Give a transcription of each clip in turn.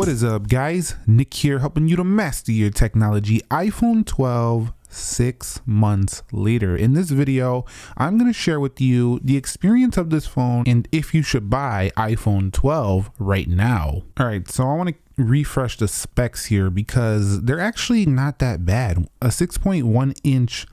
What is up, guys? Nick here, helping you to master your technology. iPhone 12 6 months later. In this video, I'm going to share with you the experience of this phone and if you should buy iPhone 12 right now. All right, so I want to refresh the specs here because they're actually not that bad. A 6.1 inch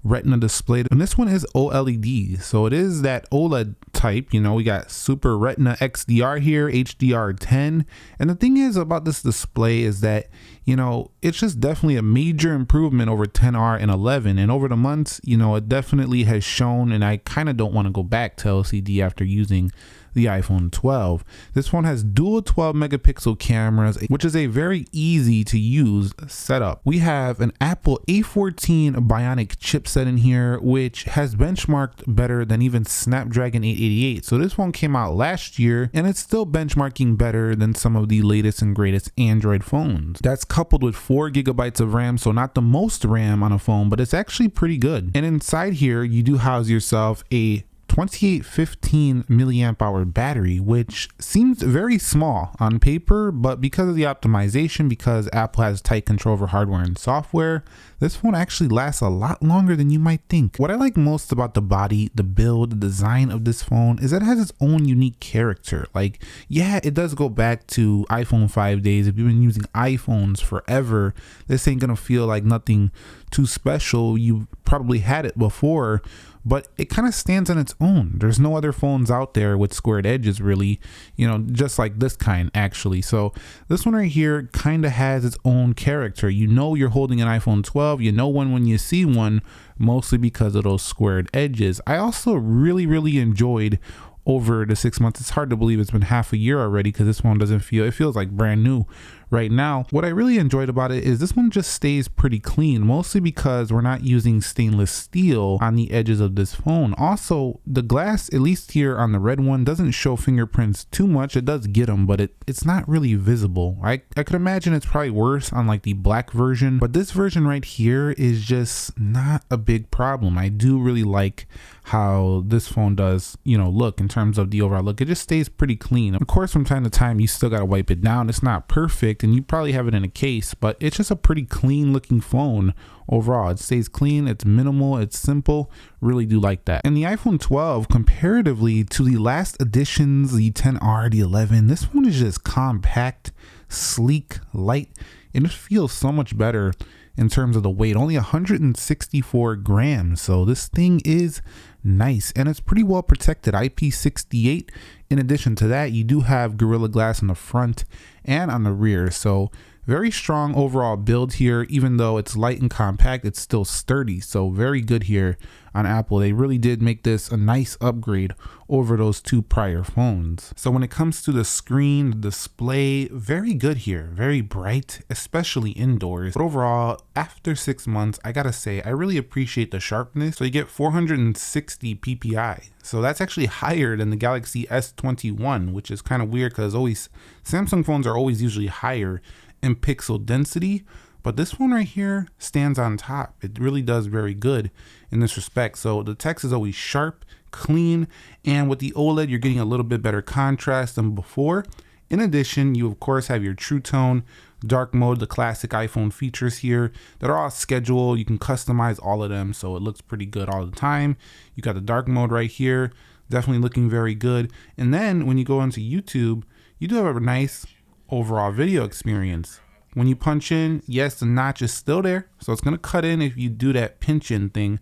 Retina display, and this one is OLED, so it is that OLED type. You know, we got Super Retina XDR here, HDR10, and the thing is about this display is that, you know, it's just definitely a major improvement over 10R and 11, and over the months, you know, it definitely has shown, and I kind of don't want to go back to LCD after using the iPhone 12. This one has dual 12 megapixel cameras, which is a very easy to use setup. We have an Apple A14 Bionic chipset in here, which has benchmarked better than even Snapdragon 888. So this phone came out last year and it's still benchmarking better than some of the latest and greatest Android phones. That's coupled with 4 gigabytes of RAM, so not the most RAM on a phone, but it's actually pretty good. And inside here, you do house yourself a 2815 milliamp hour battery, which seems very small on paper, but because of the optimization, because Apple has tight control over hardware and software, this phone actually lasts a lot longer than you might think. What I like most about the body, the build, the design of this phone is that it has its own unique character. Like, yeah, it does go back to iPhone 5 days. If you've been using iPhones forever, this ain't gonna feel like nothing too special. You probably had it before, but it kind of stands on its own. There's no other phones out there with squared edges, really, you know, just like this kind actually. So this one right here kind of has its own character. You know you're holding an iPhone 12, you know when you see one, mostly because of those squared edges. I also really enjoyed over the 6 months. It's hard to believe it's been half a year already because this one doesn't feel, it feels like brand new right now. What I really enjoyed about it is this one just stays pretty clean, mostly because we're not using stainless steel on the edges of this phone. Also, the glass, at least here on the red one, doesn't show fingerprints too much. It does get them, but it's not really visible. I could imagine it's probably worse on like the black version, but this version right here is just not a big problem. I do really like how this phone does, you know, look in terms of the overall look. It just stays pretty clean. Of course, from time to time, you still got to wipe it down. It's not perfect and you probably have it in a case, but it's just a pretty clean looking phone overall. It stays clean, it's minimal, it's simple. Really do like that. And the iPhone 12, comparatively to the last editions, the 10R, the 11, this one is just compact, sleek, light, and it feels so much better in terms of the weight. Only 164 grams, so this thing is nice and it's pretty well protected, IP68. In addition to that, you do have Gorilla Glass on the front and on the rear, so very strong overall build here. Even though it's light and compact, it's still sturdy, so very good here on Apple. They really did make this a nice upgrade over those two prior phones. So when it comes to the screen, the display, very good here, very bright, especially indoors. But overall, after 6 months, I gotta say, I really appreciate the sharpness. So you get 460 ppi. So that's actually higher than the Galaxy S21, which is kind of weird because always Samsung phones are always usually higher in pixel density, but this one right here stands on top. It really does very good in this respect. So the text is always sharp, clean, and with the OLED, you're getting a little bit better contrast than before. In addition, you of course have your True Tone, dark mode, the classic iPhone features here that are all scheduled. You can customize all of them, so it looks pretty good all the time. You got the dark mode right here, definitely looking very good. And then when you go into YouTube, you do have a nice overall video experience. When you punch in, yes, the notch is still there, so it's going to cut in if you do that pinch in thing,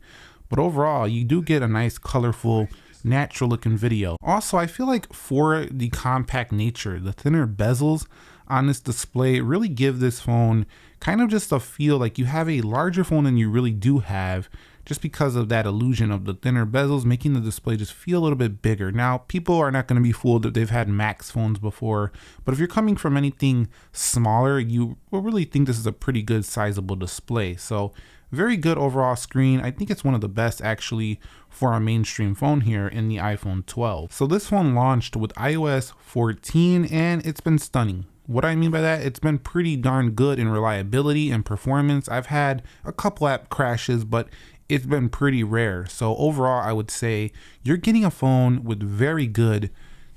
but overall you do get a nice colorful natural looking video. Also, I feel like for the compact nature, the thinner bezels on this display really give this phone kind of just a feel like you have a larger phone than you really do have, just because of that illusion of the thinner bezels, making the display just feel a little bit bigger. Now, people are not going to be fooled that they've had Max phones before, but if you're coming from anything smaller, you will really think this is a pretty good sizable display. So very good overall screen. I think it's one of the best actually for a mainstream phone here in the iPhone 12. So this phone launched with iOS 14 and it's been stunning. What I mean by that, it's been pretty darn good in reliability and performance. I've had a couple app crashes, but it's been pretty rare. So overall, I would say you're getting a phone with very good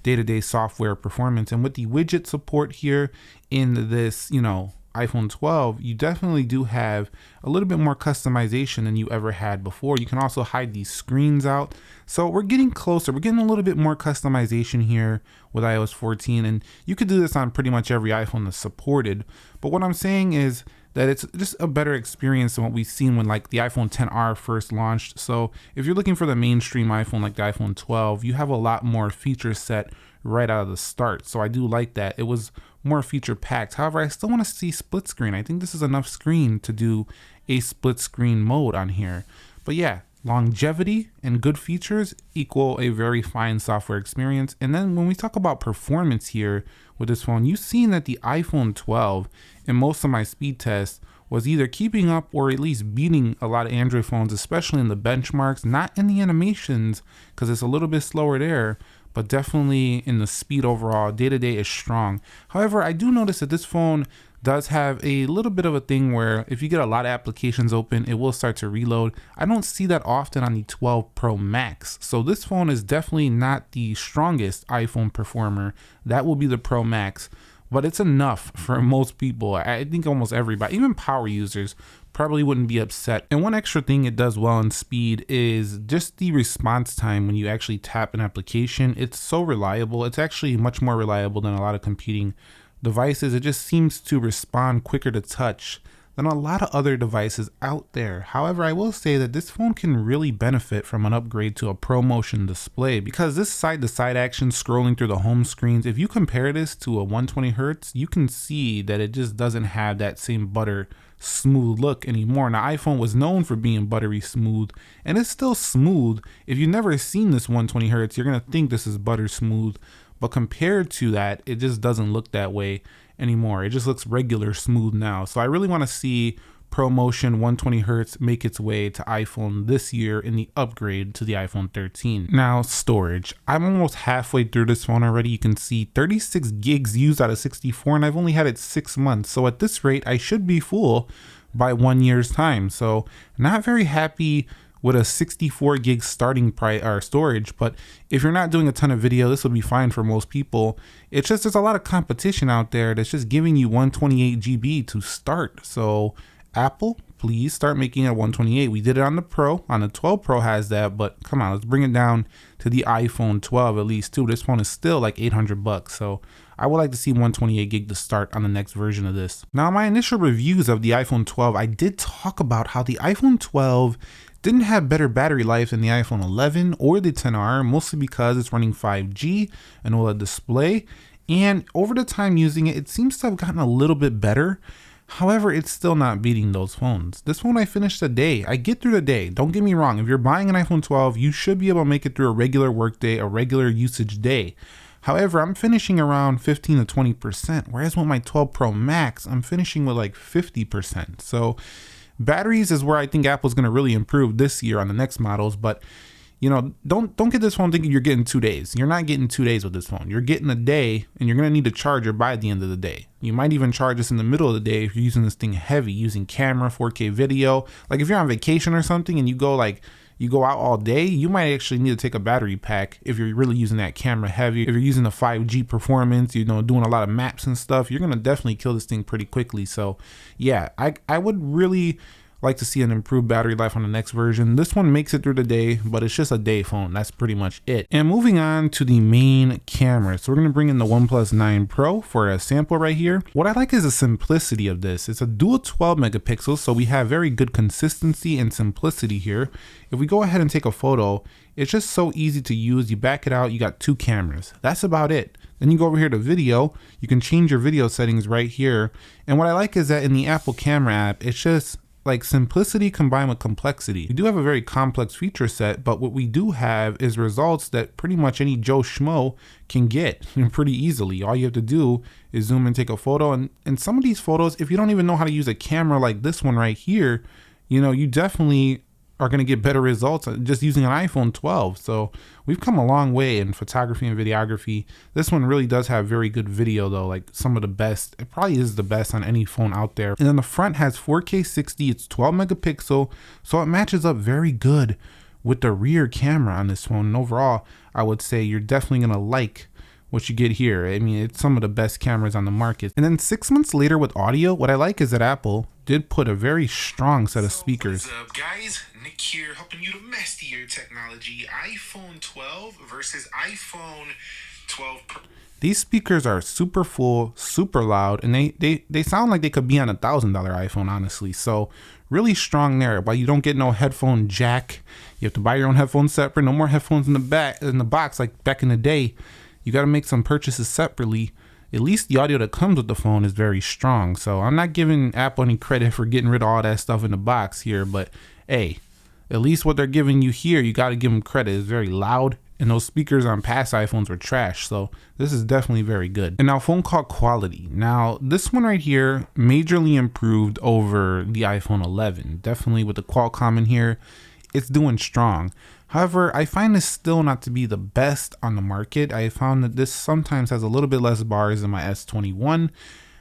day-to-day software performance. And with the widget support here in this, iPhone 12, you definitely do have a little bit more customization than you ever had before. You can also hide these screens out. So we're getting closer. We're getting a little bit more customization here with iOS 14, and you could do this on pretty much every iPhone that's supported. But what I'm saying is that it's just a better experience than what we've seen when like the iPhone XR first launched. So if you're looking for the mainstream iPhone like the iPhone 12, you have a lot more feature set right out of the start. So I do like that. It was more feature packed. However, I still want to see split screen. I think this is enough screen to do a split screen mode on here. But yeah, longevity and good features equal a very fine software experience. And then when we talk about performance here with this phone, you've seen that the iPhone 12 in most of my speed tests was either keeping up or at least beating a lot of Android phones, especially in the benchmarks, not in the animations because it's a little bit slower there, but definitely in the speed overall. Day-to-day is strong. However, I do notice that this phone does have a little bit of a thing where if you get a lot of applications open, it will start to reload. I don't see that often on the 12 Pro Max. So this phone is definitely not the strongest iPhone performer. That will be the Pro Max, but it's enough for most people. I think almost everybody, even power users, probably wouldn't be upset. And one extra thing it does well in speed is just the response time when you actually tap an application. It's so reliable. It's actually much more reliable than a lot of competing devices. It just seems to respond quicker to touch than a lot of other devices out there. However, I will say that this phone can really benefit from an upgrade to a ProMotion display, because this side-to-side action scrolling through the home screens, if you compare this to a 120 Hz, you can see that it just doesn't have that same butter smooth look anymore. Now, iPhone was known for being buttery smooth, and it's still smooth. If you've never seen this 120 Hz, you're gonna think this is butter smooth, but compared to that, it just doesn't look that way anymore. It just looks regular smooth now. So I really want to see ProMotion 120 Hz make its way to iPhone this year in the upgrade to the iPhone 13. Now, storage. I'm almost halfway through this phone already. You can see 36 gigs used out of 64, and I've only had it 6 months. So at this rate, I should be full by 1 year's time. So not very happy with a 64 gig starting price or storage, but if you're not doing a ton of video, this will be fine for most people. It's just there's a lot of competition out there that's just giving you 128 GB to start. So Apple, please start making it 128. We did it on the Pro, on the 12 Pro has that, but come on, let's bring it down to the iPhone 12 at least too. This phone is still like $800, so I would like to see 128 gig to start on the next version of this. Now, my initial reviews of the iPhone 12, I did talk about how the iPhone 12 didn't have better battery life than the iPhone 11 or the XR, mostly because it's running 5G, an OLED display, and over the time using it, it seems to have gotten a little bit better. However, it's still not beating those phones. This phone I finished a day. I get through the day. Don't get me wrong. If you're buying an iPhone 12, you should be able to make it through a regular work day, a regular usage day. However, I'm finishing around 15 to 20%, whereas with my 12 Pro Max, I'm finishing with like 50%. So batteries is where I think Apple's going to really improve this year on the next models, but don't get this phone thinking you're getting 2 days. You're not getting 2 days with this phone. You're getting a day, and you're going to need a charger by the end of the day. You might even charge this in the middle of the day if you're using this thing heavy, using camera, 4K video. Like if you're on vacation or something and you go out all day, you might actually need to take a battery pack if you're really using that camera heavy. If you're using the 5G performance, doing a lot of maps and stuff, you're going to definitely kill this thing pretty quickly. So yeah, I would really like to see an improved battery life on the next version. This one makes it through the day, but it's just a day phone. That's pretty much it. And moving on to the main camera. So we're going to bring in the OnePlus 9 Pro for a sample right here. What I like is the simplicity of this. It's a dual 12 megapixels, so we have very good consistency and simplicity here. If we go ahead and take a photo, it's just so easy to use. You back it out, you got 2 cameras. That's about it. Then you go over here to video. You can change your video settings right here. And what I like is that in the Apple Camera app, it's just like simplicity combined with complexity. We do have a very complex feature set, but what we do have is results that pretty much any Joe Schmo can get pretty easily. All you have to do is zoom and take a photo. And some of these photos, if you don't even know how to use a camera like this one right here, you definitely are going to get better results just using an iPhone 12. So we've come a long way in photography and videography. This one really does have very good video though, like some of the best. It probably is the best on any phone out there. And then the front has 4K 60, it's 12 megapixel, so it matches up very good with the rear camera on this phone. And overall, I would say you're definitely going to like what you get here. I mean, it's some of the best cameras on the market. And then 6 months later with audio, what I like is that Apple did put a very strong set of speakers. What's up, guys? Nick here, helping you to master your technology. iPhone 12 versus iPhone 12 Pro. These speakers are super full, super loud, and they sound like they could be on $1,000 iPhone, honestly. So really strong there. While you don't get no headphone jack, you have to buy your own headphones separate. No more headphones in the box like back in the day. You got to make some purchases separately. At least the audio that comes with the phone is very strong. So I'm not giving Apple any credit for getting rid of all that stuff in the box here, but hey, at least what they're giving you here, you got to give them credit. It's very loud. And those speakers on past iPhones were trash, so this is definitely very good. And now phone call quality. Now this one right here majorly improved over the iPhone 11. Definitely with the Qualcomm in here, it's doing strong. However, I find this still not to be the best on the market. I found that this sometimes has a little bit less bars than my S21.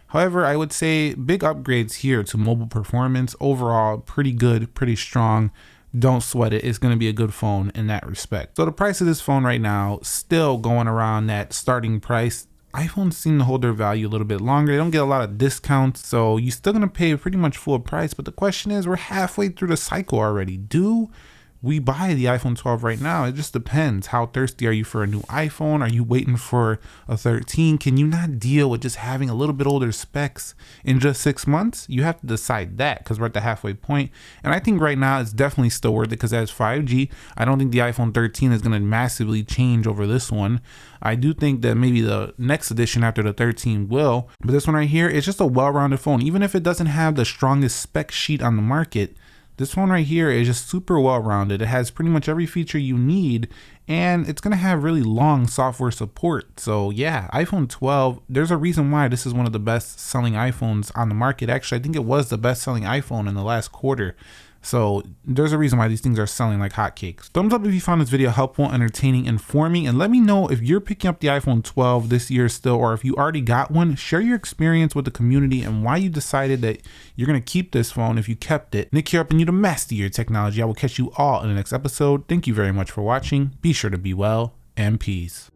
However, I would say big upgrades here to mobile performance. Overall, pretty good, pretty strong. Don't sweat it. It's going to be a good phone in that respect. So the price of this phone right now, still going around that starting price. iPhones seem to hold their value a little bit longer. They don't get a lot of discounts, so you're still going to pay pretty much full price. But the question is, we're halfway through the cycle already. Do we buy the iPhone 12 right now? It just depends. How thirsty are you for a new iPhone? Are you waiting for a 13? Can you not deal with just having a little bit older specs in just 6 months? You have to decide that, because we're at the halfway point. And I think right now it's definitely still worth it because it has 5G. I don't think the iPhone 13 is going to massively change over this one. I do think that maybe the next edition after the 13 will. But this one right here is just a well-rounded phone. Even if it doesn't have the strongest spec sheet on the market, this phone right here is just super well-rounded. It has pretty much every feature you need, and it's going to have really long software support. So yeah, iPhone 12, there's a reason why this is one of the best selling iPhones on the market. Actually, I think it was the best selling iPhone in the last quarter. So there's a reason why these things are selling like hotcakes. Thumbs up if you found this video helpful, entertaining, informing, and let me know if you're picking up the iPhone 12 this year still, or if you already got one. Share your experience with the community and why you decided that you're going to keep this phone if you kept it. Nick here, helping you to master your technology. I will catch you all in the next episode. Thank you very much for watching. Be sure to be well, and peace.